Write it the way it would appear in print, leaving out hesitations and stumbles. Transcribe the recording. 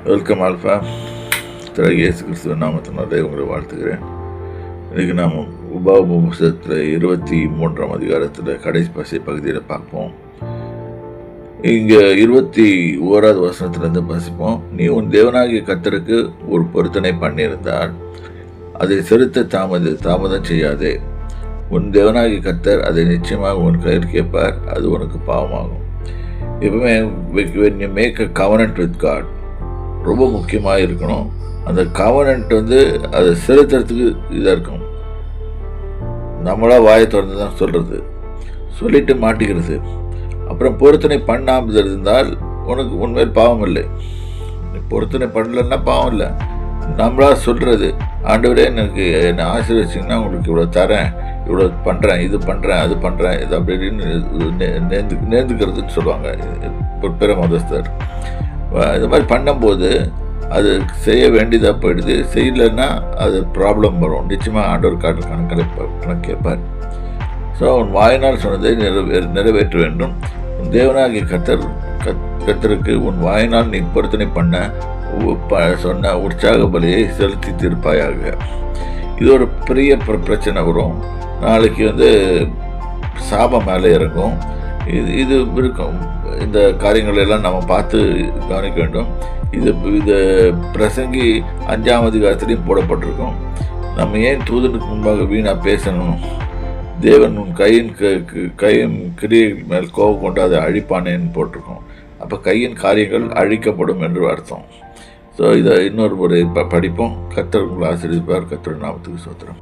Welcome alpha. இயேசு கிறிஸ்துவ நாமத்தினாலே உங்களை வாழ்த்துக்கிறேன். இன்றைக்கி நாம் உபாகம புத்தகத்தில் 23ஆம் அதிகாரத்தில் கடைசி பகுதியில் பார்ப்போம். இங்கே 21வது வசனத்திலேருந்து வாசிப்போம். நீ உன் தேவனாகிய கர்த்தருக்கு ஒரு பொருத்தனை பண்ணியிருந்தால் அதை செலுத்த தாமதம் செய்யாதே. உன் தேவனாகிய கர்த்தர் அதை நிச்சயமாக உன் கையில் கேட்பார். அது உனக்கு பாவமாகும். எப்பவுமே when you make a covenant with God ரொம்ப முக்கியமாக இருக்கணும். அந்த கவனன்ட் அதை செலுத்துறதுக்கு இதாக இருக்கும். நம்மளா வாயை திறந்து தான் சொல்கிறது, சொல்லிட்டு மாட்டிக்கிறது. அப்புறம் பொருத்தனை பண்ணாமல் இருந்தால் உனக்கு உண்மையில் பாவம் இல்லை. பொருத்தனை பண்ணலன்னா பாவம் இல்லை. நம்மளா சொல்கிறது, ஆண்டவரே எனக்கு என்னை ஆசீர்வதிச்சிங்கன்னா உங்களுக்கு இவ்வளோ தரேன், இவ்வளோ பண்ணுறேன், இது பண்ணுறேன், அது பண்ணுறேன், இது அப்படின்னு நேர்ந்துக்கிறதுன்னு சொல்லுவாங்க பிற மதஸ்தர். இது மாதிரி பண்ணும்போது அது செய்ய வேண்டியதாக போயிடுது. செய்யலைன்னா அது ப்ராப்ளம் வரும். நிச்சயமாக ஆண்டவர் கணக்கு கேட்பார். ஸோ உன் வாயினால் சொன்னதை நிறைவேற்ற வேண்டும். உன் தேவனாகிய கர்த்தருக்கு உன் வாயினால் நீ பொருத்தனை சொன்ன உற்சாக பலியை செலுத்தி தீர்ப்பாயாக. இது ஒரு பெரிய பிரச்சனை வரும். நாளைக்கு சாபம் மேலே இறங்கும். இது இருக்கும். இந்த காரியங்கள் எல்லாம் நம்ம பார்த்து கவனிக்க வேண்டும். இது பிரசங்கி 5ஆம் அதிகாரத்திலையும் போடப்பட்டிருக்கும். நம்ம ஏன் தூதனுக்கு முன்பாக வீணாக பேசணும்? தேவன் உன் கையின் கிரியை மேல் கோபம் கொண்டு அதை அழிப்பானேன்னு போட்டிருக்கோம். அப்போ கையின் காரியங்கள் அழிக்கப்படும் என்று அர்த்தம். ஸோ இதை இன்னொரு முறை படிப்போம். கர்த்தர் உங்களை ஆசீர்வதிப்பார். கர்த்தர் நாமத்துக்கு ஸ்தோத்திரம்.